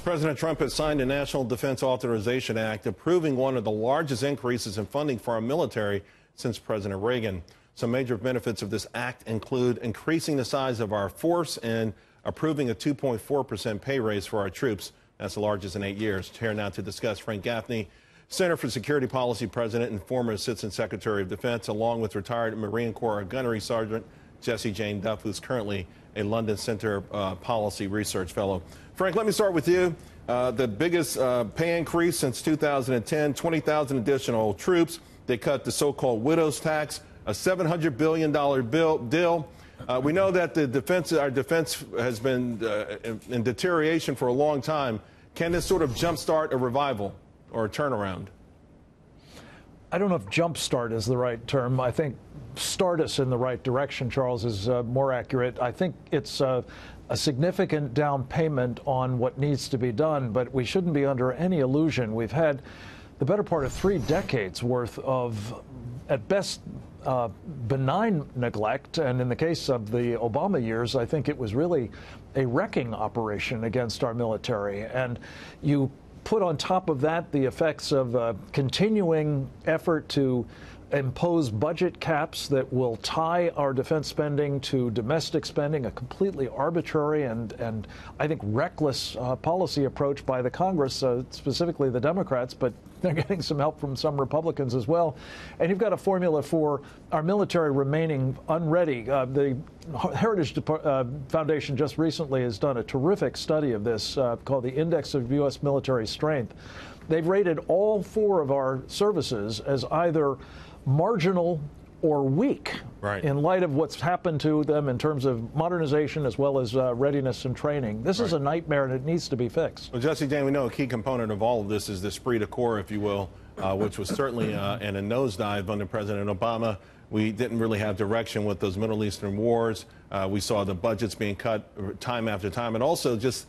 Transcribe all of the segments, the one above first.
President Trump has signed a National Defense Authorization Act approving one of the largest increases in funding for our military since President Reagan. Some major benefits of this act include increasing the size of our force and approving a 2.4% pay raise for our troops. That's the largest in 8 years. Here now to discuss, Frank Gaffney, Center for Security Policy President and former Assistant Secretary of Defense, along with retired Marine Corps Gunnery Sergeant Jessie Jane Duff, who's currently a London Center Policy Research Fellow. Frank, let me start with you. The biggest pay increase since 2010, 20,000 additional troops. They cut the so-called widow's tax, a $700 billion deal. We know that our defense has been in deterioration for a long time. Can this sort of jumpstart a revival or a turnaround? I don't know if jumpstart is the right term. I think start us in the right direction, Charles, is more accurate. I think it's a significant down payment on what needs to be done, but we shouldn't be under any illusion. We've had the better part of 3 decades worth of, at best, benign neglect, and in the case of the Obama years, I think it was really a wrecking operation against our military. And you put on top of that the effects of a continuing effort to impose budget caps that will tie our defense spending to domestic spending, a completely arbitrary and I think reckless policy approach by the Congress, specifically the Democrats, but they're getting some help from some Republicans as well. And you've got a formula for our military remaining unready. The Heritage Foundation just recently has done a terrific study of this called the Index of U.S. Military Strength. They've rated all 4 of our services as either marginal or weak, right, in light of what's happened to them in terms of modernization as well as readiness and training. This is a nightmare, and it needs to be fixed. Well, Jessie Jane, we know a key component of all of this is the esprit de corps, if you will, which was certainly in a nosedive under President Obama. We didn't really have direction with those Middle Eastern wars. We saw the budgets being cut time after time, and also just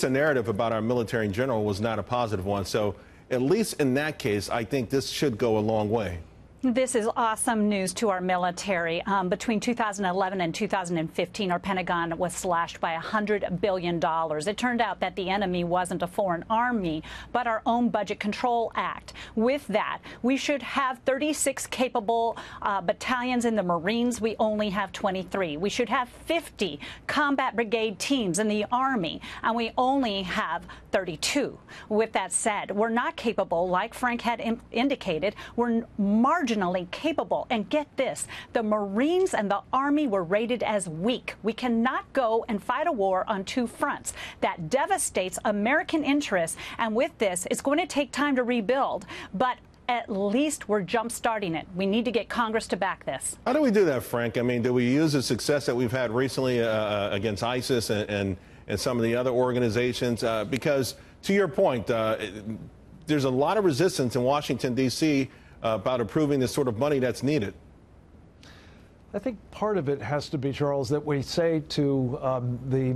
a narrative about our military in general was not a positive one. So at least in that case, I think this should go a long way. This is awesome news to our military. Between 2011 and 2015, our Pentagon was slashed by $100 billion. It turned out that the enemy wasn't a foreign army, but our own Budget Control Act. With that, we should have 36 capable battalions in the Marines. We only have 23. We should have 50 combat brigade teams in the Army, and we only have 32. With that said, we're not capable, like Frank had indicated, we're marginally capable. And get this, the Marines and the Army were rated as weak. We cannot go and fight a war on 2 fronts. That devastates American interests. And with this, it's going to take time to rebuild. But at least we're jump-starting it. We need to get Congress to back this. How do we do that, Frank? I mean, do we use the success that we've had recently against ISIS and some of the other organizations? Because, to your point, there's a lot of resistance in Washington, D.C., about approving this sort of money that's needed. I think part of it has to be, Charles, that we say to the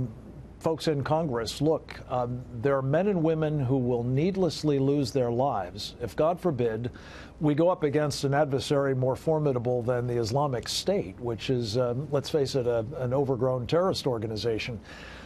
folks in Congress, look, there are men and women who will needlessly lose their lives if, God forbid, we go up against an adversary more formidable than the Islamic State, which is, let's face it, an overgrown terrorist organization.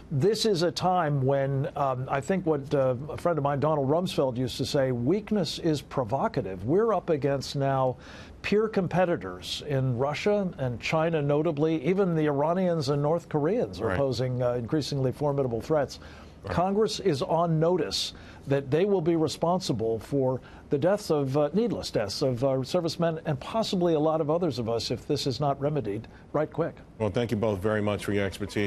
This is a time when I think what a friend of mine, Donald Rumsfeld, used to say, weakness is provocative. We're up against now peer competitors in Russia and China, notably. Even the Iranians and North Koreans are posing increasingly formidable threats. Congress is on notice that they will be responsible for the deaths of, needless deaths of our servicemen and possibly a lot of others of us if this is not remedied right quick. Well, thank you both very much for your expertise.